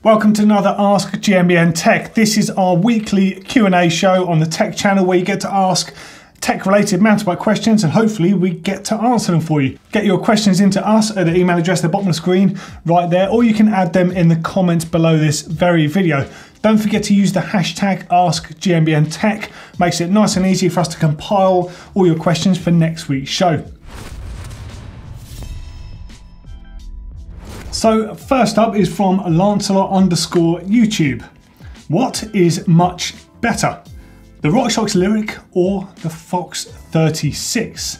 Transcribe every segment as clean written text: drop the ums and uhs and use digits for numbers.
Welcome to another Ask GMBN Tech. This is our weekly Q&A show on the Tech channel where you get to ask tech-related mountain bike questions and hopefully we get to answer them for you. Get your questions into us at the email address at the bottom of the screen right there, or you can add them in the comments below this very video. Don't forget to use the hashtag AskGMBNTech. Makes it nice and easy for us to compile all your questions for next week's show. So first up is from Lancelot_YouTube. What is much better, the RockShox Lyric or the Fox 36?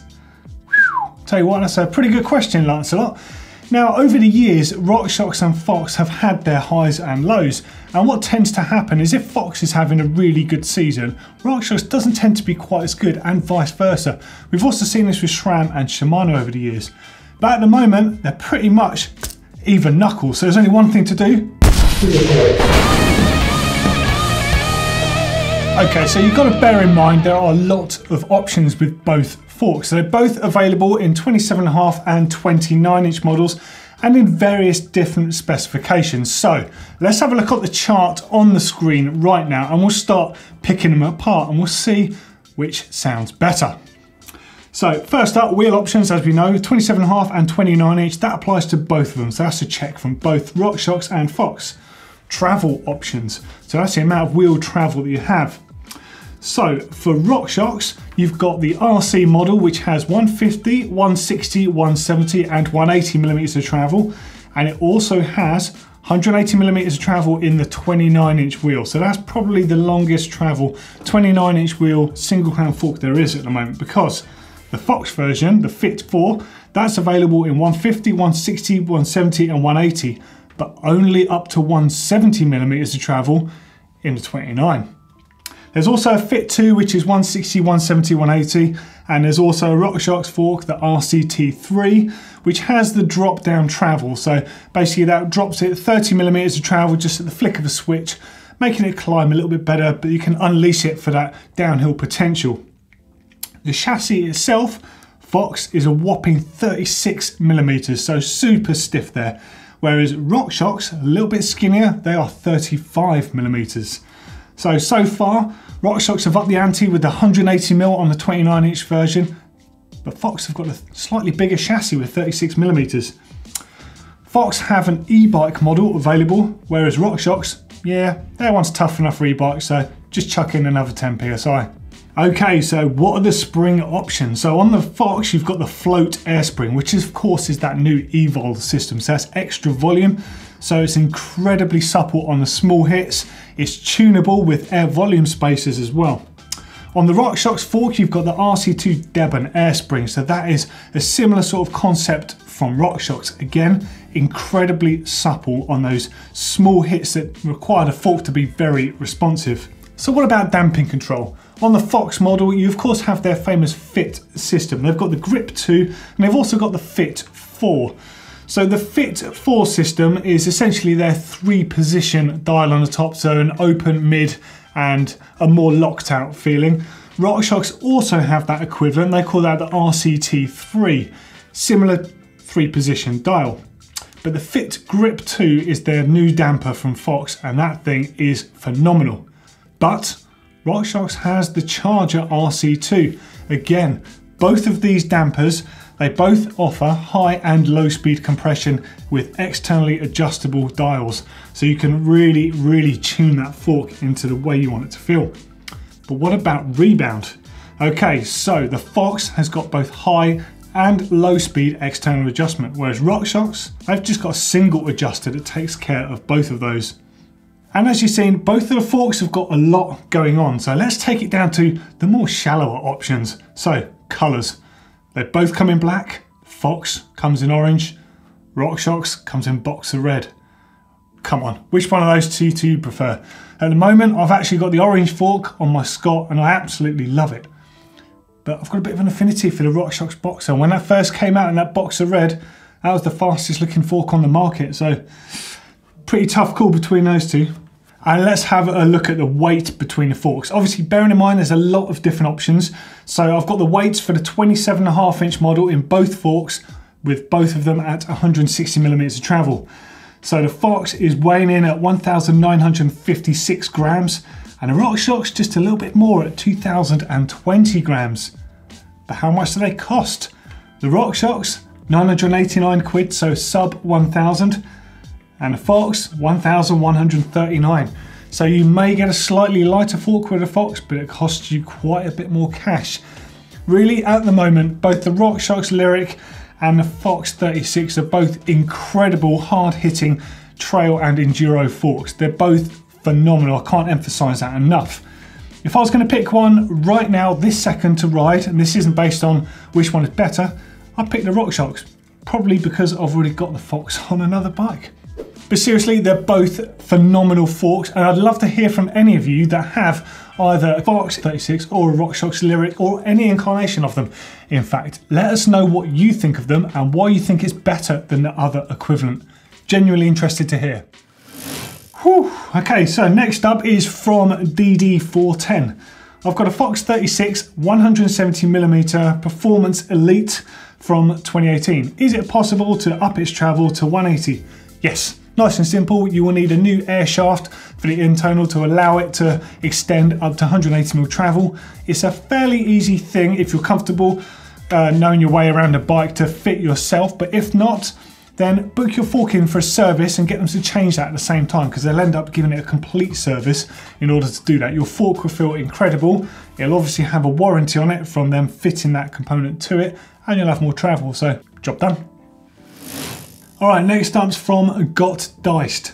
Tell you what, that's a pretty good question, Lancelot. Now, over the years, RockShox and Fox have had their highs and lows, and what tends to happen is if Fox is having a really good season, RockShox doesn't tend to be quite as good, and vice versa. We've also seen this with SRAM and Shimano over the years. But at the moment, they're pretty much even knuckles, so there's only one thing to do. Okay, so you've got to bear in mind there are a lot of options with both forks. So they're both available in 27.5 and 29-inch models and in various different specifications. So let's have a look at the chart on the screen right now and we'll start picking them apart and we'll see which sounds better. So first up, wheel options, as we know, 27.5 and 29-inch, that applies to both of them. So that's a check from both RockShox and Fox. Travel options, so that's the amount of wheel travel that you have. So for RockShox, you've got the RC model, which has 150, 160, 170 and 180 millimeters of travel. And it also has 180 millimeters of travel in the 29-inch wheel. So that's probably the longest travel 29-inch wheel single crown fork there is at the moment, because the Fox version, the Fit 4, that's available in 150, 160, 170 and 180, but only up to 170 millimeters of travel in the 29. There's also a Fit 2, which is 160, 170, 180, and there's also a RockShox fork, the RCT3, which has the drop down travel. So basically that drops it 30 millimeters of travel just at the flick of a switch, making it climb a little bit better, but you can unleash it for that downhill potential. The chassis itself, Fox, is a whopping 36 millimeters, so super stiff there. Whereas RockShox, a little bit skinnier, they are 35 millimeters. So far, RockShox have upped the ante with the 180mm on the 29-inch version, but Fox have got a slightly bigger chassis with 36 millimeters. Fox have an e-bike model available, whereas RockShox, yeah, their one's tough enough for e-bike, so just chuck in another 10 psi. Okay, so what are the spring options? So on the Fox, you've got the float air spring, which of course is that new Evol system. So that's extra volume. So it's incredibly supple on the small hits. It's tunable with air volume spacers as well. On the RockShox fork, you've got the RC2 Deben air spring. So that is a similar sort of concept from RockShox. Again, incredibly supple on those small hits that require the fork to be very responsive. So what about damping control? On the Fox model, you of course have their famous Fit system. They've got the Grip 2 and they've also got the Fit 4. So the Fit 4 system is essentially their 3-position dial on the top, so an open, mid and a more locked out feeling. RockShox also have that equivalent. They call that the RCT3, similar 3-position dial. But the Fit Grip 2 is their new damper from Fox and that thing is phenomenal. But RockShox has the Charger RC2. Again, both of these dampers, they both offer high and low speed compression with externally adjustable dials. So you can really tune that fork into the way you want it to feel. But what about rebound? Okay, so the Fox has got both high and low speed external adjustment, whereas RockShox, they've just got a single adjuster that takes care of both of those. And as you've seen, both of the forks have got a lot going on. So let's take it down to the more shallower options. So colours, they both come in black. Fox comes in orange. RockShox comes in boxer red. Come on, which one of those two do you prefer? At the moment, I've actually got the orange fork on my Scott and I absolutely love it. But I've got a bit of an affinity for the RockShox boxer. When that first came out in that boxer red, that was the fastest looking fork on the market. So pretty tough call between those two. And let's have a look at the weight between the forks. Obviously, bearing in mind there's a lot of different options. So I've got the weights for the 27.5-inch model in both forks, with both of them at 160 millimeters of travel. So the Fox is weighing in at 1,956 grams and the RockShox just a little bit more at 2,020 grams. But how much do they cost? The RockShox, 989 quid, so sub 1,000, and the Fox, 1,139. So you may get a slightly lighter fork with a Fox, but it costs you quite a bit more cash. Really, at the moment, both the RockShox Lyric and the Fox 36 are both incredible, hard-hitting trail and enduro forks. They're both phenomenal. I can't emphasize that enough. If I was going to pick one right now, this second to ride, and this isn't based on which one is better, I'd pick the RockShox, probably because I've already got the Fox on another bike. But seriously, they're both phenomenal forks, and I'd love to hear from any of you that have either a Fox 36 or a RockShox Lyric or any incarnation of them. In fact, let us know what you think of them and why you think it's better than the other equivalent. Genuinely interested to hear. Whew. Okay, so next up is from DD410. I've got a Fox 36 170mm Performance Elite from 2018. Is it possible to up its travel to 180? Yes. Nice and simple. You will need a new air shaft for the internal to allow it to extend up to 180mm travel. It's a fairly easy thing if you're comfortable knowing your way around a bike to fit yourself, but if not, then book your fork in for a service and get them to change that at the same time, because they'll end up giving it a complete service in order to do that. Your fork will feel incredible. It'll obviously have a warranty on it from them fitting that component to it, and you'll have more travel, so job done. All right, next up's from Got Diced.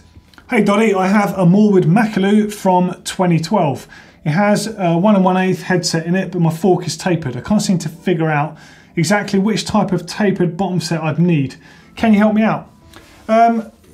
Hey Doddy, I have a Morwood Makalu from 2012. It has a 1 1/8 headset in it, but my fork is tapered. I can't seem to figure out exactly which type of tapered bottom set I'd need. Can you help me out?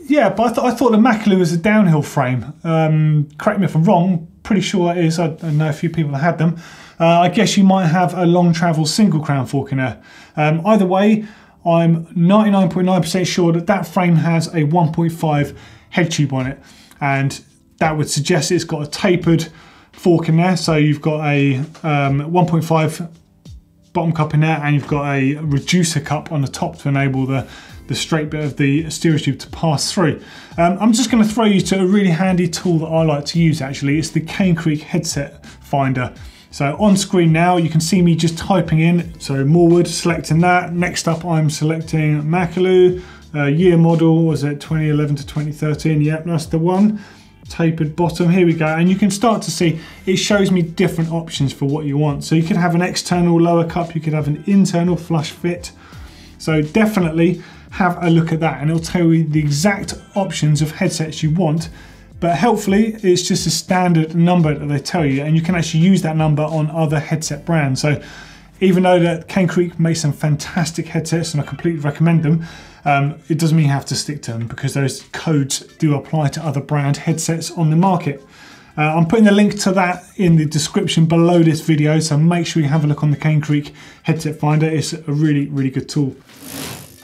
Yeah, but I thought the Makalu was a downhill frame. Correct me if I'm wrong, pretty sure it is. I know a few people that had them. I guess you might have a long travel single crown fork in there. Either way, I'm 99.9% sure that that frame has a 1.5 head tube on it, and that would suggest it's got a tapered fork in there. So you've got a 1.5 bottom cup in there, and you've got a reducer cup on the top to enable the straight bit of the steerage tube to pass through. I'm just going to throw you to a really handy tool that I like to use actually. It's the Cane Creek headset finder. So on screen now, you can see me just typing in, so Morwood, selecting that. Next up, I'm selecting Makalu, year model, was it 2011 to 2013? Yep, that's the one. Tapered bottom, here we go. And you can start to see, it shows me different options for what you want. So you could have an external lower cup, you could have an internal flush fit. So definitely have a look at that, and it'll tell you the exact options of headsets you want. But helpfully, it's just a standard number that they tell you, and you can actually use that number on other headset brands. So even though that Cane Creek makes some fantastic headsets, and I completely recommend them, it doesn't mean you have to stick to them, because those codes do apply to other brand headsets on the market. I'm putting the link to that in the description below this video, so make sure you have a look on the Cane Creek headset finder. It's a really, really good tool.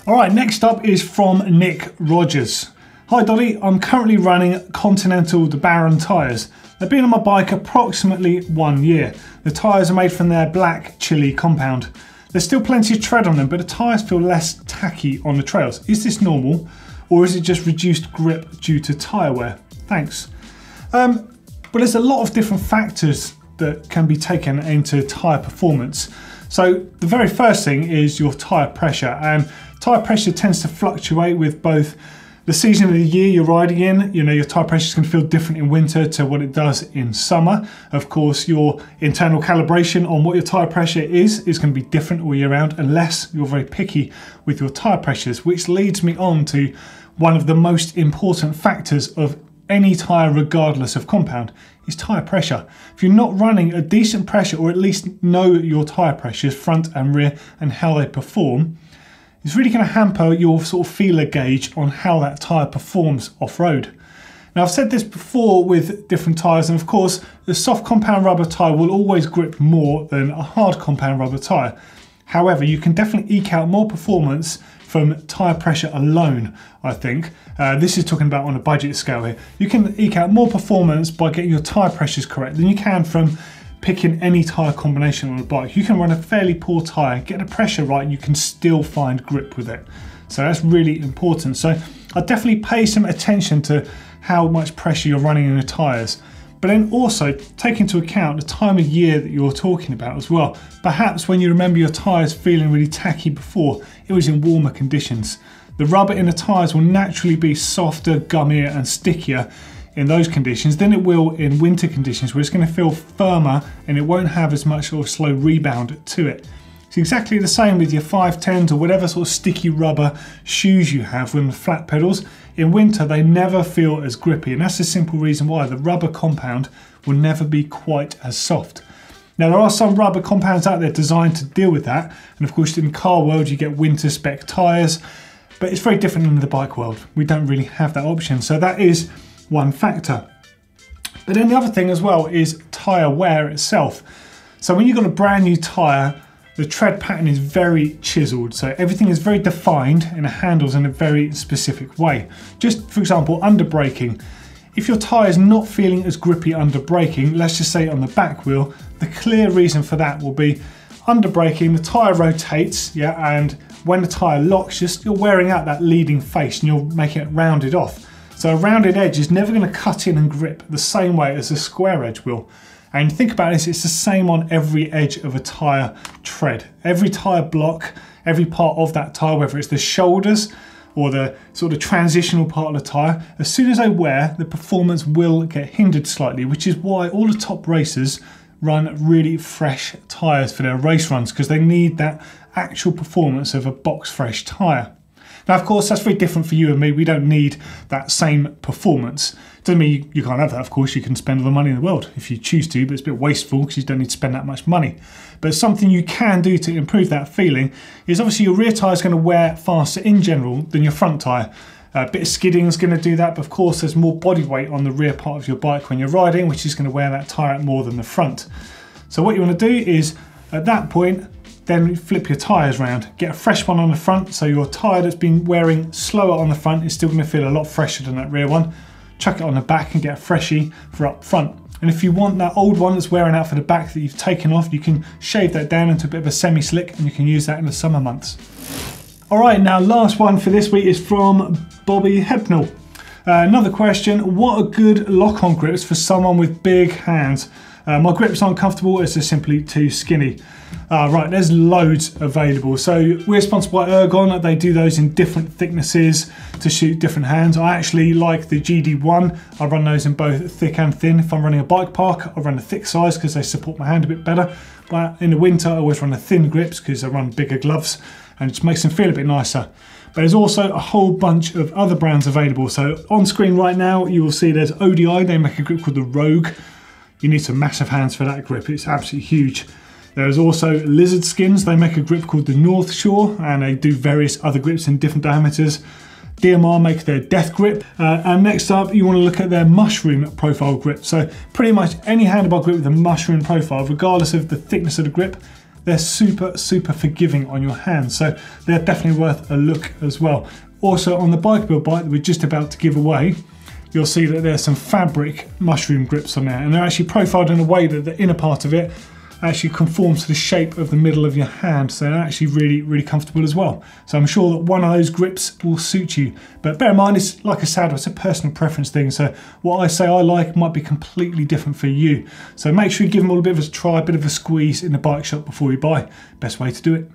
All right, next up is from Nick Rogers. Hi Doddy, I'm currently running Continental DeBaron tyres. They've been on my bike approximately 1 year. The tyres are made from their black chili compound. There's still plenty of tread on them, but the tyres feel less tacky on the trails. Is this normal, or is it just reduced grip due to tyre wear? Thanks. But there's a lot of different factors that can be taken into tyre performance. So the very first thing is your tyre pressure, and tyre pressure tends to fluctuate with both the season of the year you're riding in. You know, your tyre pressure is going to feel different in winter to what it does in summer. Of course, your internal calibration on what your tyre pressure is going to be different all year round, unless you're very picky with your tyre pressures, which leads me on to one of the most important factors of any tyre, regardless of compound, is tyre pressure. If you're not running a decent pressure, or at least know your tyre pressures, front and rear, and how they perform, it's really going to hamper your sort of feeler gauge on how that tyre performs off-road. Now, I've said this before with different tyres, and of course, the soft compound rubber tyre will always grip more than a hard compound rubber tyre. However, you can definitely eke out more performance from tyre pressure alone, I think. This is talking about on a budget scale here. You can eke out more performance by getting your tyre pressures correct than you can from picking any tyre combination on a bike. You can run a fairly poor tyre, get the pressure right, and you can still find grip with it. So that's really important. So I'd definitely pay some attention to how much pressure you're running in the tyres. But then also take into account the time of year that you're talking about as well. Perhaps when you remember your tyres feeling really tacky before, it was in warmer conditions. The rubber in the tyres will naturally be softer, gummier and stickier in those conditions than it will in winter conditions, where it's going to feel firmer and it won't have as much of a slow rebound to it. It's exactly the same with your 510s or whatever sort of sticky rubber shoes you have with the flat pedals. In winter, they never feel as grippy, and that's the simple reason why. The rubber compound will never be quite as soft. Now, there are some rubber compounds out there designed to deal with that, and of course in the car world you get winter spec tyres, but it's very different in the bike world. We don't really have that option, so that is one factor. But then the other thing as well is tyre wear itself. So when you've got a brand new tyre, the tread pattern is very chiseled, so everything is very defined and it handles in a very specific way. Just for example, under braking. If your tyre is not feeling as grippy under braking, let's just say on the back wheel, the clear reason for that will be under braking, the tyre rotates, yeah, and when the tyre locks, you're wearing out that leading face and you're making it rounded off. So a rounded edge is never going to cut in and grip the same way as a square edge will. And think about this, it's the same on every edge of a tyre tread. Every tyre block, every part of that tyre, whether it's the shoulders or the sort of transitional part of the tyre, as soon as they wear, the performance will get hindered slightly, which is why all the top racers run really fresh tyres for their race runs, because they need that actual performance of a box fresh tyre. Now, of course, that's very different for you and me. We don't need that same performance. Doesn't mean you can't have that, of course. You can spend all the money in the world if you choose to, but it's a bit wasteful because you don't need to spend that much money. But something you can do to improve that feeling is obviously your rear tyre is going to wear faster in general than your front tyre. A bit of skidding is going to do that, but of course there's more body weight on the rear part of your bike when you're riding, which is going to wear that tyre out more than the front. So what you want to do is, at that point, then flip your tyres around. Get a fresh one on the front, so your tyre that's been wearing slower on the front is still going to feel a lot fresher than that rear one. Chuck it on the back and get a freshie for up front. And if you want that old one that's wearing out for the back that you've taken off, you can shave that down into a bit of a semi-slick and you can use that in the summer months. All right, now last one for this week is from Bobby Hebnell. Another question, what are good lock-on grips for someone with big hands? My grips aren't comfortable as they're simply too skinny. Right, there's loads available. So we're sponsored by Ergon. They do those in different thicknesses to suit different hands. I actually like the GD1. I run those in both thick and thin. If I'm running a bike park, I run the thick size because they support my hand a bit better. But in the winter, I always run the thin grips because I run bigger gloves and it just makes them feel a bit nicer. But there's also a whole bunch of other brands available. So on screen right now, you will see there's ODI. They make a grip called the Rogue. You need some massive hands for that grip. It's absolutely huge. There's also Lizard Skins. They make a grip called the North Shore, and they do various other grips in different diameters. DMR make their Death Grip. And next up, you want to look at their Mushroom Profile grip. So pretty much any handlebar grip with a mushroom profile, regardless of the thickness of the grip, they're super, super forgiving on your hands. So they're definitely worth a look as well. Also on the bike build bike that we're just about to give away, you'll see that there's some fabric mushroom grips on there, and they're actually profiled in a way that the inner part of it actually conforms to the shape of the middle of your hand, so they're actually really, really comfortable as well. So I'm sure that one of those grips will suit you. But bear in mind, it's like I said, it's a personal preference thing, so what I say I like might be completely different for you. So make sure you give them all a bit of a try, a bit of a squeeze in the bike shop before you buy. Best way to do it.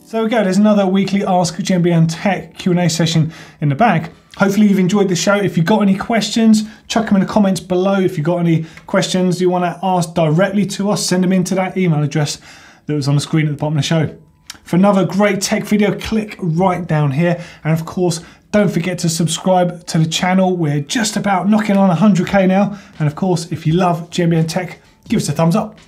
So there we go, there's another weekly Ask GMBN Tech Q&A session in the bag. Hopefully you've enjoyed the show. If you've got any questions, chuck them in the comments below. If you've got any questions you want to ask directly to us, send them into that email address that was on the screen at the bottom of the show. For another great tech video, click right down here. And of course, don't forget to subscribe to the channel. We're just about knocking on 100K now. And of course, if you love GMBN Tech, give us a thumbs up.